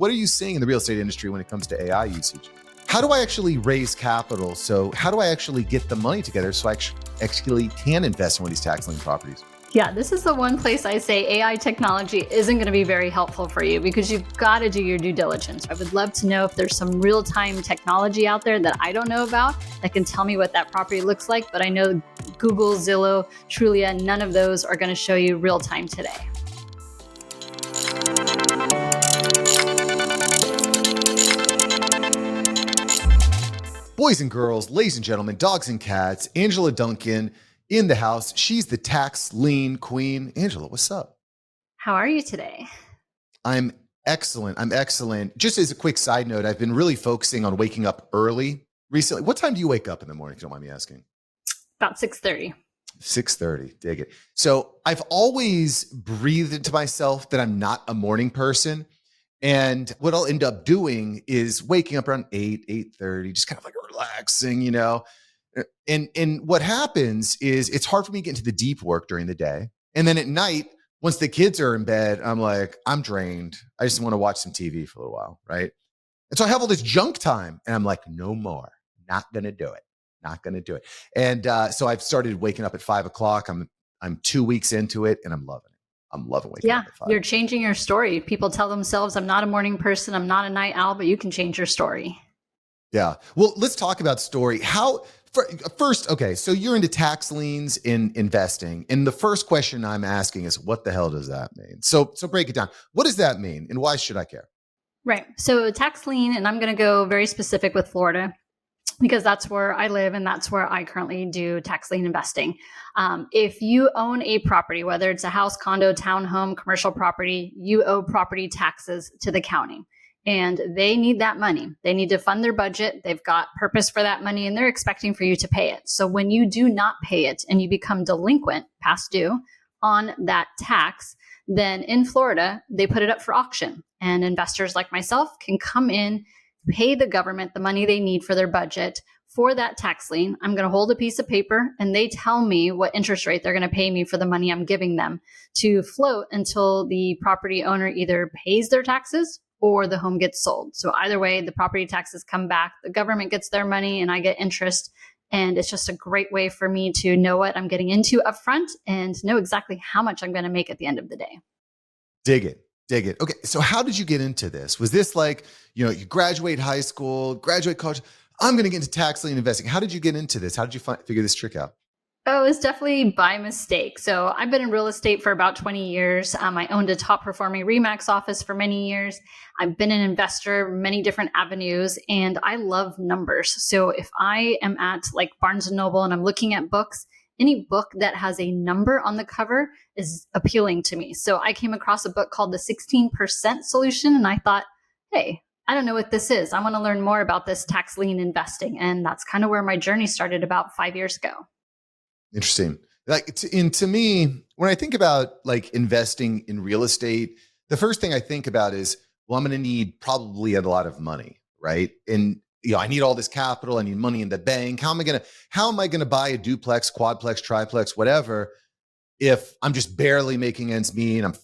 what are you seeing in the real estate industry when it comes to AI usage? How do I actually raise capital? So how do I actually get the money together so I actually can invest in one of these tax lien properties? Yeah, this is the one place I say AI technology isn't going to be very helpful for you because you've got to do your due diligence. I would love to know if there's some real-time technology out there that I don't know about that can tell me what that property looks like. But I know Google, Zillow, Trulia, none of those are going to show you real-time today. Boys and girls, ladies and gentlemen, dogs and cats, Angela Duncan in the house. She's the tax lien queen. Angela, what's up? How are you today? I'm excellent. Just as a quick side note, I've been really focusing on waking up early recently. What time do you wake up in the morning, if you don't mind me asking? About 6:30. 6:30. Dig it. So I've always breathed into myself that I'm not a morning person. And what I'll end up doing is waking up around 8:30, just kind of like relaxing, And what happens is it's hard for me to get into the deep work during the day. And then at night, once the kids are in bed, I'm like, I'm drained. I just want to watch some TV for a little while, right? And so I have all this junk time and I'm like, no more. Not going to do it. Not going to do it. And so I've started waking up at 5 o'clock. I'm 2 weeks into it and I'm loving it. I'm loving waking up at 5. You're changing your story. People tell themselves, I'm not a morning person, I'm not a night owl, but you can change your story. Yeah. Well, let's talk about story. First, okay, so you're into tax liens in investing. And the first question I'm asking is, what the hell does that mean? So break it down. What does that mean? And why should I care? Right. So tax lien, and I'm going to go very specific with Florida, because that's where I live and that's where I currently do tax lien investing. If you own a property, whether it's a house, condo, townhome, commercial property, you owe property taxes to the county and they need that money. They need to fund their budget. They've got purpose for that money and they're expecting for you to pay it. So when you do not pay it and you become delinquent, past due on that tax, then in Florida, they put it up for auction and investors like myself can come in, pay the government the money they need for their budget for that tax lien. I'm going to hold a piece of paper and they tell me what interest rate they're going to pay me for the money I'm giving them to float until the property owner either pays their taxes or the home gets sold. So either way, the property taxes come back, the government gets their money and I get interest. And it's just a great way for me to know what I'm getting into upfront and know exactly how much I'm going to make at the end of the day. Dig it. Okay. So how did you get into this? Was this like, you graduate high school, graduate college? I'm going to get into tax lien investing. How did you get into this? How did you figure this trick out? Oh, it's definitely by mistake. So I've been in real estate for about 20 years. I owned a top performing RE/MAX office for many years. I've been an investor, many different avenues, and I love numbers. So if I am at like Barnes & Noble and I'm looking at books, any book that has a number on the cover is appealing to me. So I came across a book called The 16% Solution, and I thought, hey, I don't know what this is. I want to learn more about this tax lien investing. And that's kind of where my journey started about 5 years ago. Interesting. To me, when I think about like investing in real estate, the first thing I think about is, well, I'm going to need probably a lot of money, right? And I need all this capital. I need money in the bank. How am I going to buy a duplex, quadplex, triplex, whatever, if I'm just barely making ends meet and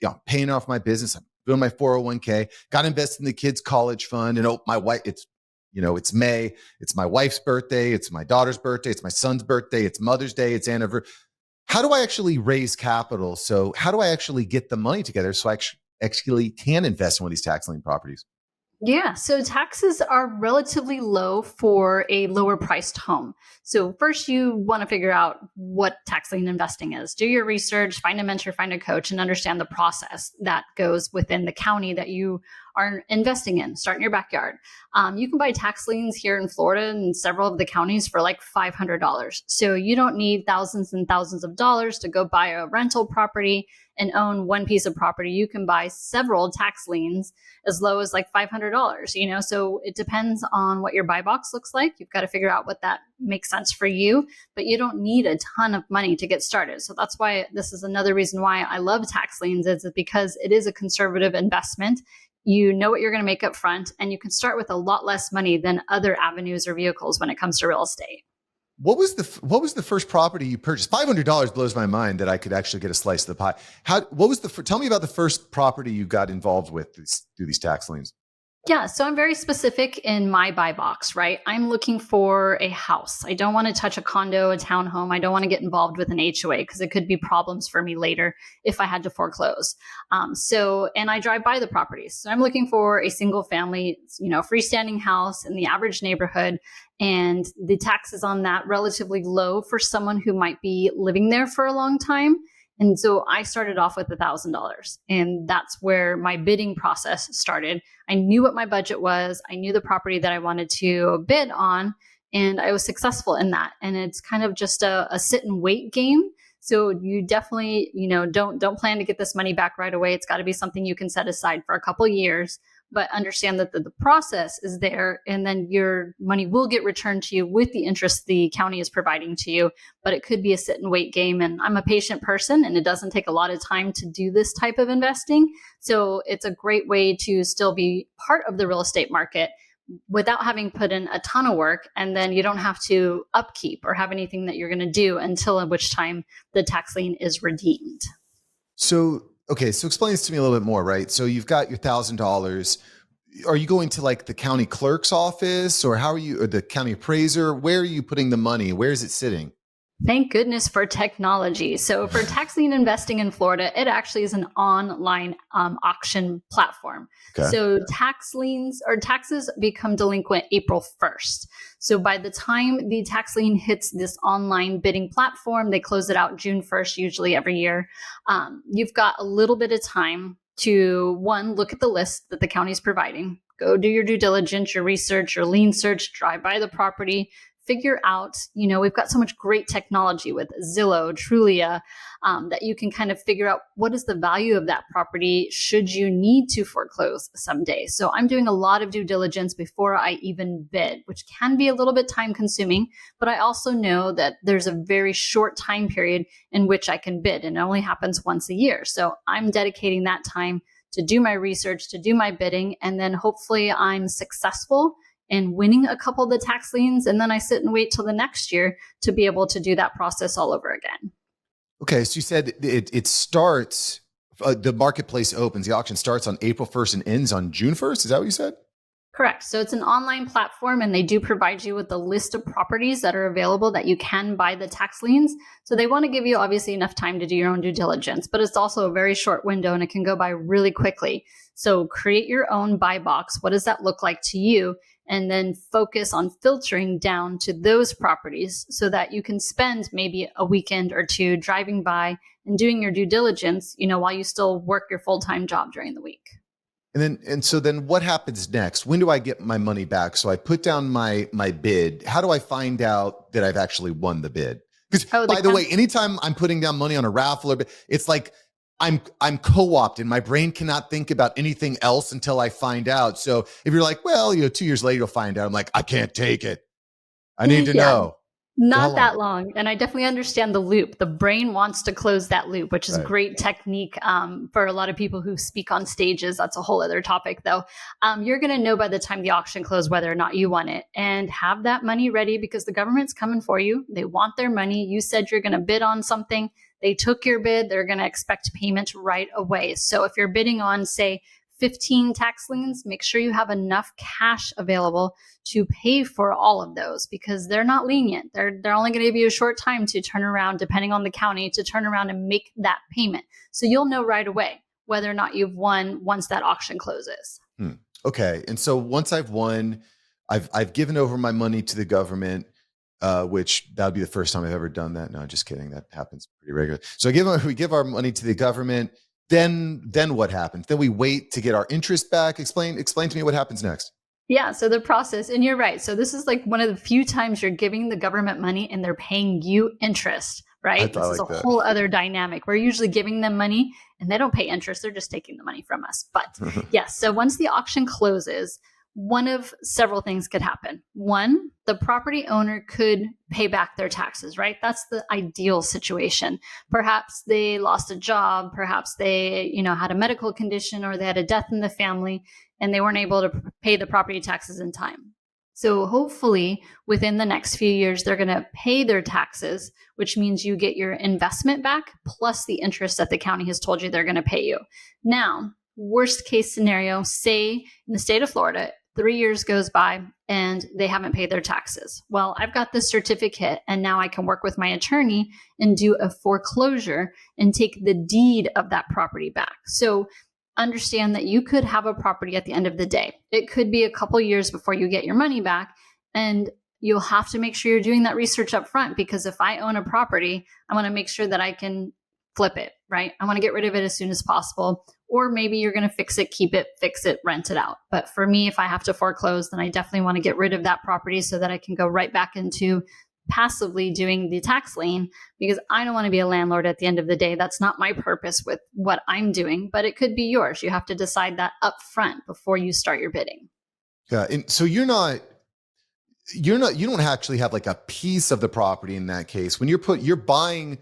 I'm paying off my business, I'm doing my 401k, got to invest in the kids' college fund, and my wife, it's May, it's my wife's birthday, it's my daughter's birthday, it's my son's birthday, it's Mother's Day, it's anniversary. How do I actually raise capital? So how do I actually get the money together so I actually can invest in one of these tax lien properties? Yeah, so taxes are relatively low for a lower priced home. So first you want to figure out what tax lien investing is. Do your research, find a mentor, find a coach, and understand the process that goes within the county that you are investing in. Start in your backyard. You can buy tax liens here in Florida and several of the counties for like $500. So you don't need thousands and thousands of dollars to go buy a rental property and own one piece of property. You can buy several tax liens as low as like $500, so it depends on what your buy box looks like. You've got to figure out what that makes sense for you, but you don't need a ton of money to get started. So that's why this is another reason why I love tax liens, is because it is a conservative investment. You know what you're going to make up front, and you can start with a lot less money than other avenues or vehicles when it comes to real estate. what was the first property you purchased? $500 blows my mind that I could actually get a slice of the pie. Tell me about the first property you got involved with through these tax liens. Yeah, so I'm very specific in my buy box, right? I'm looking for a house. I don't want to touch a condo, a townhome. I don't want to get involved with an HOA because it could be problems for me later if I had to foreclose. And I drive by the properties. So I'm looking for a single family, freestanding house in the average neighborhood. And the taxes on that relatively low for someone who might be living there for a long time. And so I started off with $1,000, and that's where my bidding process started. I knew what my budget was. I knew the property that I wanted to bid on, and I was successful in that. And it's kind of just a sit and wait game. So you definitely, don't plan to get this money back right away. It's got to be something you can set aside for a couple of years, but understand that the process is there, and then your money will get returned to you with the interest the county is providing to you. But it could be a sit and wait game. And I'm a patient person, and it doesn't take a lot of time to do this type of investing. So it's a great way to still be part of the real estate market without having put in a ton of work, and then you don't have to upkeep or have anything that you're going to do until at which time the tax lien is redeemed. So explain this to me a little bit more, right? So you've got your $1,000. Are you going to like the county clerk's office, or how are you, or the county appraiser? Where are you putting the money? Where is it sitting? Thank goodness for technology. So for tax lien investing in Florida, it actually is an online auction platform. Okay. So tax liens or taxes become delinquent April 1st. So by the time the tax lien hits this online bidding platform, they close it out June 1st, usually every year. You've got a little bit of time to, one, look at the list that the county is providing. Go do your due diligence, your research, your lien search, drive by the property, figure out, we've got so much great technology with Zillow, Trulia, that you can kind of figure out what is the value of that property should you need to foreclose someday. So I'm doing a lot of due diligence before I even bid, which can be a little bit time consuming, but I also know that there's a very short time period in which I can bid, and it only happens once a year. So I'm dedicating that time to do my research, to do my bidding, and then hopefully I'm successful and winning a couple of the tax liens. And then I sit and wait till the next year to be able to do that process all over again. Okay. So you said it starts, the marketplace opens, the auction starts on April 1st and ends on June 1st. Is that what you said? Correct. So it's an online platform, and they do provide you with a list of properties that are available that you can buy the tax liens. So they want to give you obviously enough time to do your own due diligence, but it's also a very short window and it can go by really quickly. So create your own buy box. What does that look like to you? And then focus on filtering down to those properties so that you can spend maybe a weekend or two driving by and doing your due diligence, while you still work your full-time job during the week. And so then what happens next? When do I get my money back? So I put down my bid. How do I find out that I've actually won the bid? Because by the way, anytime I'm putting down money on a raffle, or it's like I'm co-opted. My brain cannot think about anything else until I find out. So if you're like, well, 2 years later, you'll find out. I'm like, I can't take it. I need to know. Not that long. And I definitely understand the loop. The brain wants to close that loop, which is a great technique for a lot of people who speak on stages. That's a whole other topic, though. You're going to know by the time the auction closes whether or not you won it, and have that money ready because the government's coming for you. They want their money. You said you're going to bid on something. They took your bid. They're going to expect payment right away. So if you're bidding on, say, 15 tax liens, make sure you have enough cash available to pay for all of those because they're not lenient. They're only going to give you a short time to turn around, depending on the county, to turn around and make that payment. So you'll know right away whether or not you've won once that auction closes. Okay. And so once I've won, I've given over my money to the government, which that would be the first time I've ever done that. No, just kidding. That happens pretty regularly. So we give our money to the government. Then what happens? Then we wait to get our interest back. Explain to me what happens next. Yeah. So the process, and you're right. So this is like one of the few times you're giving the government money and they're paying you interest, right? This is a whole other dynamic. We're usually giving them money and they don't pay interest. They're just taking the money from us. But yes. So once the auction closes, one of several things could happen. One, the property owner could pay back their taxes, right? That's the ideal situation. Perhaps they lost a job, perhaps they, had a medical condition, or they had a death in the family and they weren't able to pay the property taxes in time. So hopefully within the next few years, they're going to pay their taxes, which means you get your investment back plus the interest that the county has told you they're going to pay you. Now, worst case scenario, say in the state of Florida, 3 years goes by and they haven't paid their taxes. Well, I've got this certificate and now I can work with my attorney and do a foreclosure and take the deed of that property back. So understand that you could have a property at the end of the day. It could be a couple years before you get your money back. And you'll have to make sure you're doing that research up front, because if I own a property, I want to make sure that I can flip it, right? I want to get rid of it as soon as possible. Or maybe you're going to fix it, keep it, fix it, rent it out. But for me, if I have to foreclose, then I definitely want to get rid of that property so that I can go right back into passively doing the tax lien, because I don't want to be a landlord at the end of the day. That's not my purpose with what I'm doing, but it could be yours. You have to decide that up front before you start your bidding. Yeah. And so you don't actually have like a piece of the property in that case. When you're buying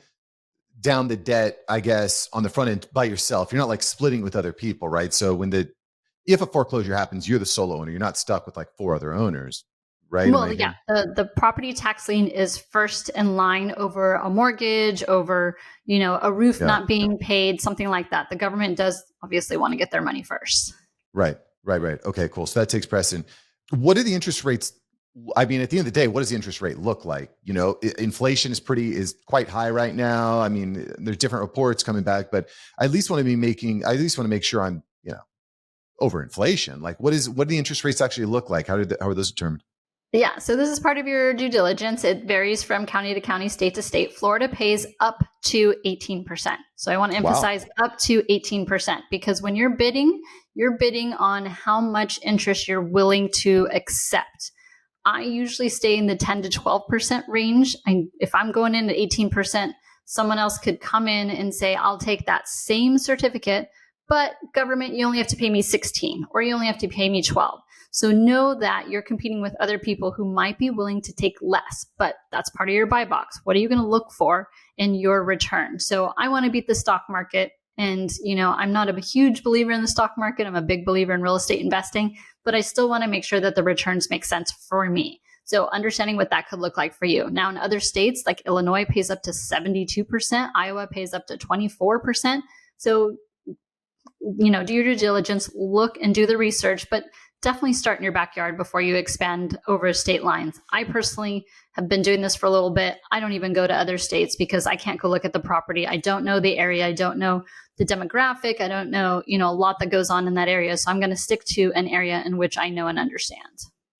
down the debt, I guess, on the front end by yourself. You're not like splitting with other people, right? So if a foreclosure happens, you're the solo owner. You're not stuck with like 4 other owners, right? Well, yeah, the property tax lien is first in line over a mortgage, over, a roof not being paid, something like that. The government does obviously want to get their money first. Right. Okay, cool. So that takes precedent. What are the interest rates? I mean, at the end of the day, what does the interest rate look like? Inflation is quite high right now. I mean, there's different reports coming back, but I at least want to make sure I'm, over inflation. Like what do the interest rates actually look like? How are those determined? Yeah. So this is part of your due diligence. It varies from county to county, state to state. Florida pays up to 18%. So I want to emphasize up to 18%, because when you're bidding on how much interest you're willing to accept. I usually stay in the 10 to 12% range. If I'm going in at 18%, someone else could come in and say, I'll take that same certificate, but government, you only have to pay me 16, or you only have to pay me 12. So know that you're competing with other people who might be willing to take less, but that's part of your buy box. What are you going to look for in your return? So I want to beat the stock market. And, I'm not a huge believer in the stock market. I'm a big believer in real estate investing, but I still want to make sure that the returns make sense for me. So understanding what that could look like for you. Now, in other states, like Illinois pays up to 72%, Iowa pays up to 24%. So, do your due diligence, look and do the research, but definitely start in your backyard before you expand over state lines. I personally have been doing this for a little bit. I don't even go to other states because I can't go look at the property. I don't know the area. I don't know the demographic. I don't know, a lot that goes on in that area. So I'm going to stick to an area in which I know and understand.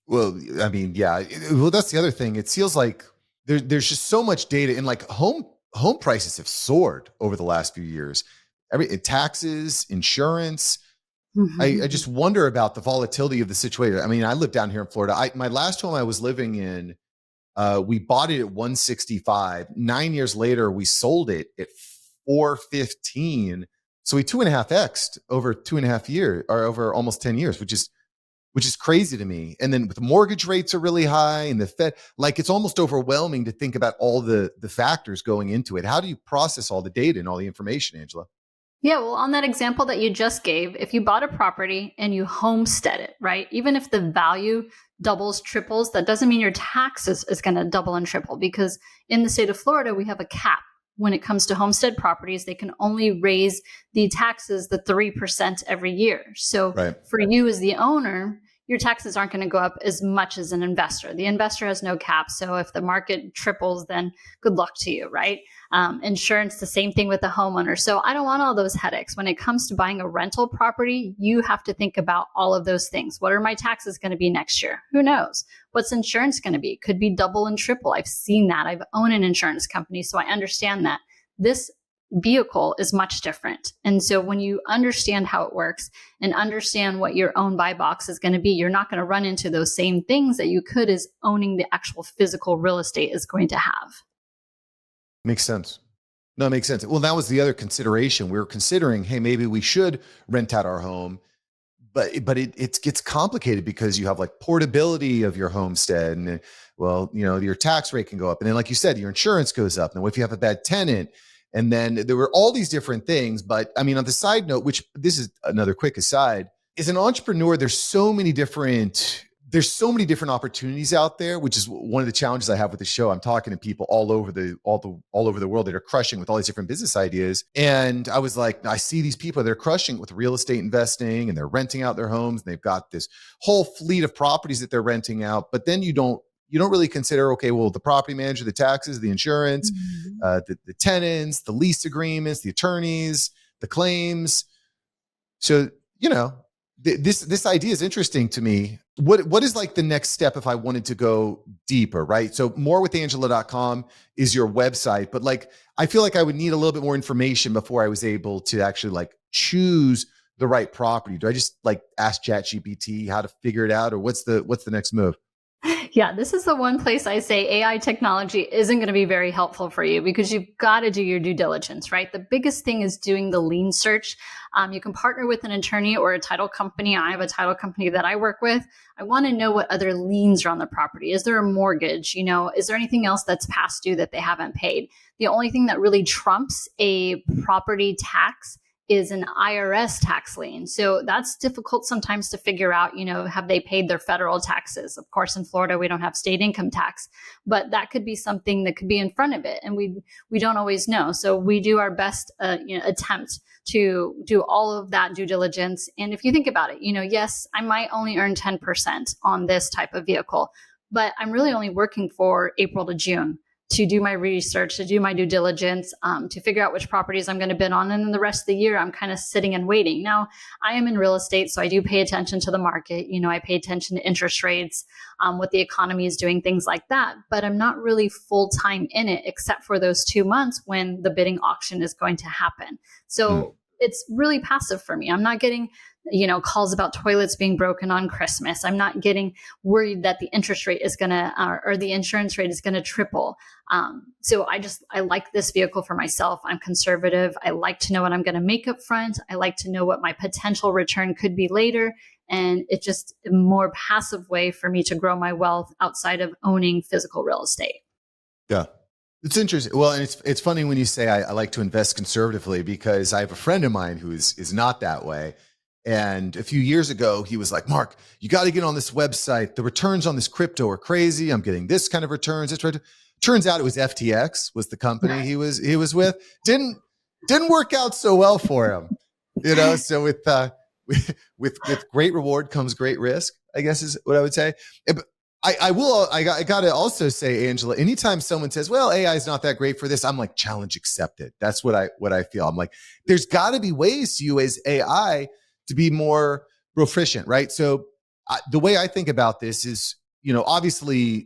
Well, I mean, yeah. Well, that's the other thing. It feels like there's just so much data, and like home prices have soared over the last few years. Taxes, insurance. I just wonder about the volatility of the situation. I mean, I live down here in Florida. My last home I was living in, we bought it at 165. 9 years later, we sold it at 415. So we 2.5x'd over 2.5 years, or over almost 10 years, which is crazy to me. And then with the mortgage rates are really high, and the Fed, like, it's almost overwhelming to think about all the factors going into it. How do you process all the data and all the information, Angela? Yeah, well, on that example that you just gave, if you bought a property and you homestead it, right? Even if the value doubles, triples, that doesn't mean your taxes is going to double and triple, because in the state of Florida, we have a cap. When it comes to homestead properties, they can only raise the taxes the 3% every year. So For you as the owner, your taxes aren't going to go up as much as an investor. The investor has no cap. So if the market triples, then good luck to you, right? Insurance, the same thing with the homeowner. So I don't want all those headaches. When it comes to buying a rental property, you have to think about all of those things. What are my taxes going to be next year? Who knows? What's insurance going to be? Could be double and triple. I've seen that. I've owned an insurance company, so I understand that. This vehicle is much different. And so when you understand how it works and understand what your own buy box is going to be, you're not going to run into those same things that you could as owning the actual physical real estate is going to have. Makes sense. No, it makes sense. Well, that was the other consideration. We were considering, hey, maybe we should rent out our home, but it gets complicated because you have like portability of your homestead, and your tax rate can go up. And then, like you said, your insurance goes up. And what if you have a bad tenant? And then there were all these different things. But I mean, on the side note, which this is another quick aside, as an entrepreneur, there's so many different there's so many different opportunities out there, which is one of the challenges I have with the show. I'm talking to people all over the world that are crushing with all these different business ideas. And I was like, I see these people, they're crushing with real estate investing and they're renting out their homes. And they've got this whole fleet of properties that they're renting out. But then you don't really consider, okay, well, the property manager, the taxes, the insurance, the tenants, the lease agreements, the attorneys, the claims. So, this idea is interesting to me. What is like the next step if I wanted to go deeper, right? So more with Angela.com is your website, but like, I feel like I would need a little bit more information before I was able to actually like choose the right property. Do I just like ask Chat GPT how to figure it out, or what's the next move? Yeah, this is the one place I say AI technology isn't going to be very helpful for you because you've got to do your due diligence, right? The biggest thing is doing the lien search. You can partner with an attorney or a title company. I have a title company that I work with. I want to know what other liens are on the property. Is there a mortgage? Is there anything else that's past due that they haven't paid? The only thing that really trumps a property tax is an IRS tax lien. So that's difficult sometimes to figure out, have they paid their federal taxes? Of course, in Florida, we don't have state income tax, but that could be something that could be in front of it. And we don't always know. So we do our best attempt to do all of that due diligence. And if you think about it, yes, I might only earn 10% on this type of vehicle, but I'm really only working for April to June to do my research, to do my due diligence, to figure out which properties I'm going to bid on. And then the rest of the year, I'm kind of sitting and waiting. Now, I am in real estate, so I do pay attention to the market. I pay attention to interest rates, what the economy is doing, things like that. But I'm not really full-time in it, except for those 2 months when the bidding auction is going to happen. So it's really passive for me. I'm not getting calls about toilets being broken on Christmas. I'm not getting worried that the interest rate is going to, or the insurance rate is going to triple. So I like this vehicle for myself. I'm conservative. I like to know what I'm going to make up front. I like to know what my potential return could be later. And it's just a more passive way for me to grow my wealth outside of owning physical real estate. Yeah. It's interesting. Well, and it's funny when you say I like to invest conservatively, because I have a friend of mine who is not that way. And a few years ago, he was like, Mark, you got to get on this website. The returns on this crypto are crazy. I'm getting this kind of returns. Turns out it was FTX was the company he was with. Didn't work out so well for him, So with great reward comes great risk, I guess is what I would say. But I got to also say, Angela, anytime someone says, well, AI is not that great for this, I'm like, challenge accepted. That's what I feel. I'm like, there's got to be ways to use AI to be more proficient, right? So the way I think about this is, obviously,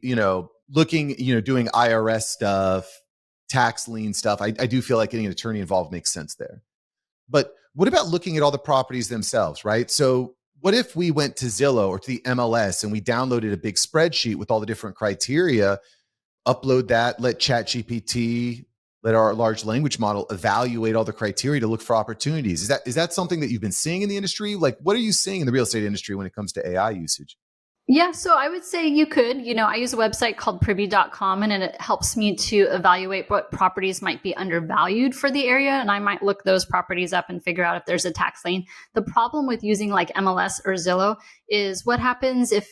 looking, doing IRS stuff, tax lien stuff. I do feel like getting an attorney involved makes sense there. But what about looking at all the properties themselves, right? So what if we went to Zillow or to the MLS and we downloaded a big spreadsheet with all the different criteria, upload that, let Chat GPT, let our large language model evaluate all the criteria to look for opportunities? Is that something that you've been seeing in the industry? Like, what are you seeing in the real estate industry when it comes to AI usage? Yeah, so I would say you could. I use a website called privy.com, and it helps me to evaluate what properties might be undervalued for the area. And I might look those properties up and figure out if there's a tax lien. The problem with using like MLS or Zillow is what happens if,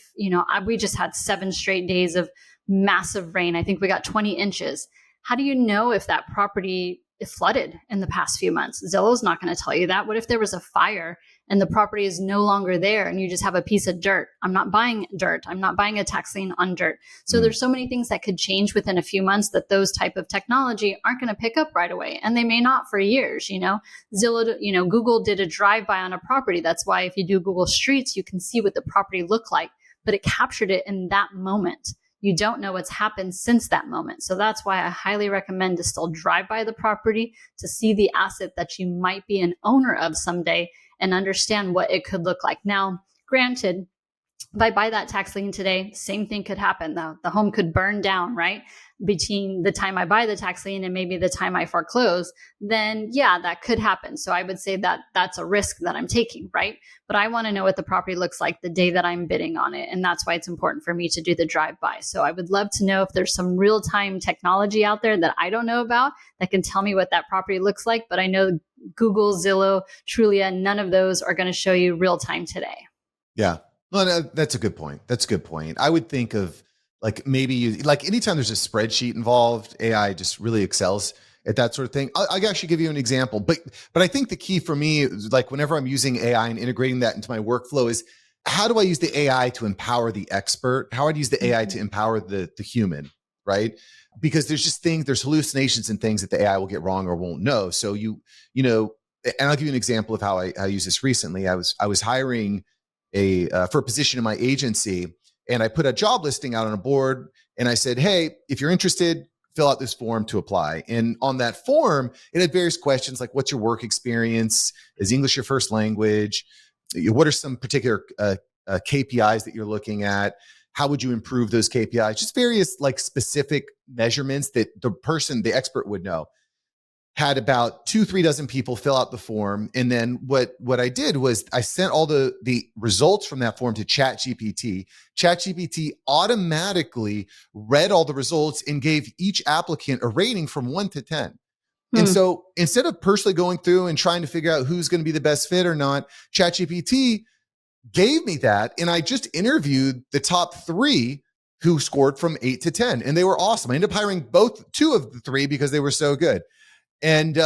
we just had 7 straight days of massive rain. I think we got 20 inches. How do you know if that property is flooded in the past few months? Zillow's not going to tell you that. What if there was a fire and the property is no longer there and you just have a piece of dirt? I'm not buying dirt. I'm not buying a tax lien on dirt. So there's so many things that could change within a few months that those type of technology aren't going to pick up right away. And they may not for years, Zillow, Google did a drive-by on a property. That's why if you do Google Streets, you can see what the property looked like, but it captured it in that moment. You don't know what's happened since that moment. So that's why I highly recommend to still drive by the property to see the asset that you might be an owner of someday and understand what it could look like. Now, granted, if I buy that tax lien today, same thing could happen though. The home could burn down, right? Between the time I buy the tax lien and maybe the time I foreclose, then yeah, that could happen. So I would say that that's a risk that I'm taking, right? But I want to know what the property looks like the day that I'm bidding on it. And that's why it's important for me to do the drive-by. So I would love to know if there's some real-time technology out there that I don't know about that can tell me what that property looks like. But I know Google, Zillow, Trulia, none of those are going to show you real-time today. Yeah. Well, no, that's a good point. That's a good point. I would think of like maybe like anytime there's a spreadsheet involved, AI just really excels at that sort of thing. I'll actually give you an example, but I think the key for me is like whenever I'm using AI and integrating that into my workflow is how do I use the AI to empower the expert? How do I use the AI to empower the human, right? Because there's just things, there's hallucinations and things that the AI will get wrong or won't know. So you know, and I'll give you an example of how I use this recently. I was hiring for a position in my agency, and I put a job listing out on a board, and I said, "Hey, if you're interested, fill out this form to apply." And on that form, it had various questions like, "What's your work experience? Is English your first language? What are some particular KPIs that you're looking at? How would you improve those KPIs?" Just various like specific measurements that the expert would know. Had about 2-3 dozen people fill out the form. And then what I did was I sent all the results from that form to Chat GPT. Chat GPT automatically read all the results and gave each applicant a rating from 1 to 10. And so instead of personally going through and trying to figure out who's going to be the best fit or not, Chat GPT gave me that. And I just interviewed the top 3 who scored from 8 to 10. And they were awesome. I ended up hiring two of the 3 because they were so good. And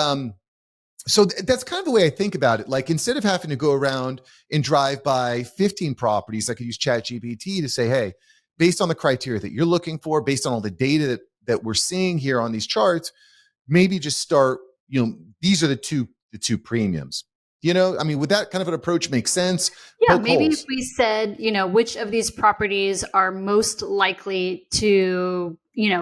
so that's kind of the way I think about it. Like instead of having to go around and drive by 15 properties, I could use ChatGPT to say, hey, based on the criteria that you're looking for, based on all the data that we're seeing here on these charts, maybe just start, these are the two premiums. I mean, would that kind of an approach make sense? Yeah, maybe if we said, which of these properties are most likely to,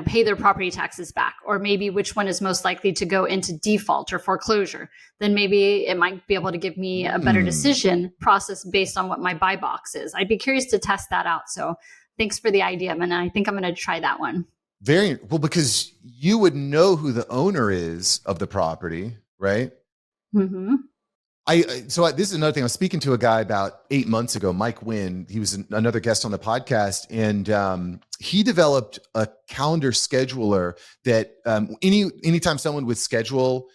pay their property taxes back, or maybe which one is most likely to go into default or foreclosure, then maybe it might be able to give me a better decision process based on what my buy box is. I'd be curious to test that out. So thanks for the idea, and I think I'm going to try that one. Very well, because you would know who the owner is of the property, right? Mm-hmm. This is another thing. I was speaking to a guy about 8 months ago, Mike Wynn. He was another guest on the podcast, and he developed a calendar scheduler that anytime someone would schedule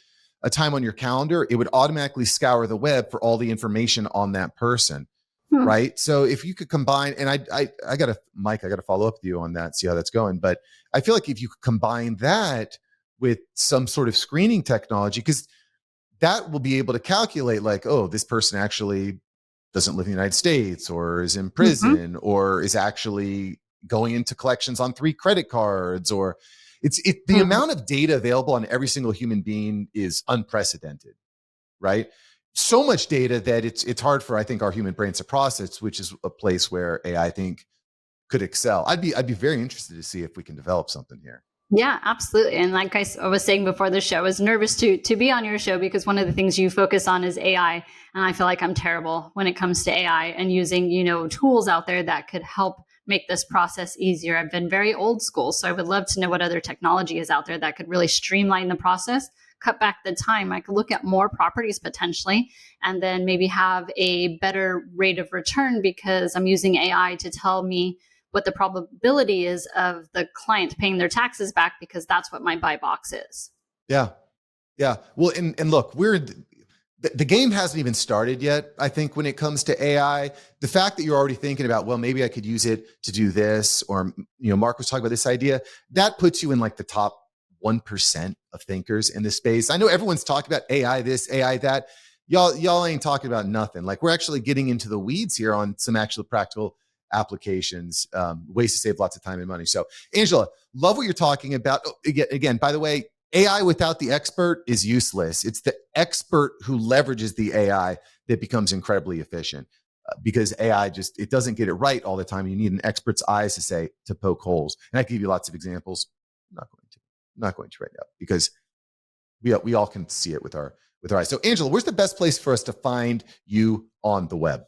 a time on your calendar, it would automatically scour the web for all the information on that person, right? So if you could combine, and I got to follow up with you on that, see how that's going. But I feel like if you could combine that with some sort of screening technology, because that will be able to calculate like, oh, this person actually doesn't live in the United States or is in prison or is actually going into collections on 3 credit cards, or the amount of data available on every single human being is unprecedented, right? So much data that it's hard for, I think, our human brains to process, which is a place where AI, I think, could excel. I'd be very interested to see if we can develop something here. Yeah, absolutely. And like I was saying before the show, I was nervous to be on your show because one of the things you focus on is AI. And I feel like I'm terrible when it comes to AI and using, tools out there that could help make this process easier. I've been very old school, so I would love to know what other technology is out there that could really streamline the process, cut back the time. I could look at more properties potentially, and then maybe have a better rate of return because I'm using AI to tell me what the probability is of the client paying their taxes back, because that's what my buy box is. Yeah. Well, and look, the game hasn't even started yet. I think when it comes to AI, the fact that you're already thinking about, well, maybe I could use it to do this, or, Mark was talking about this idea, that puts you in like the top 1% of thinkers in this space. I know everyone's talking about AI this, AI that. Y'all ain't talking about nothing. Like, we're actually getting into the weeds here on some actual practical applications, ways to save lots of time and money. So, Angela, love what you're talking about. Again, by the way, AI without the expert is useless. It's the expert who leverages the AI that becomes incredibly efficient, because AI it doesn't get it right all the time. You need an expert's eyes to poke holes. And I can give you lots of examples. I'm not going to right now, because we all can see it with our eyes. So, Angela, where's the best place for us to find you on the web?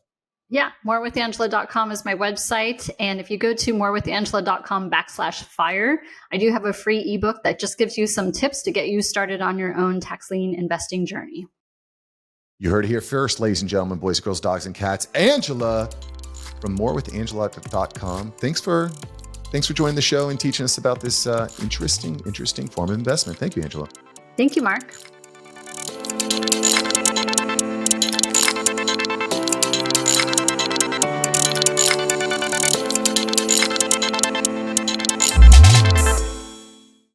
Yeah, morewithangela.com is my website. And if you go to morewithangela.com/fire, I do have a free ebook that just gives you some tips to get you started on your own tax lien investing journey. You heard it here first, ladies and gentlemen, boys, girls, dogs, and cats. Angela from morewithangela.com. Thanks for joining the show and teaching us about this interesting form of investment. Thank you, Angela. Thank you, Mark.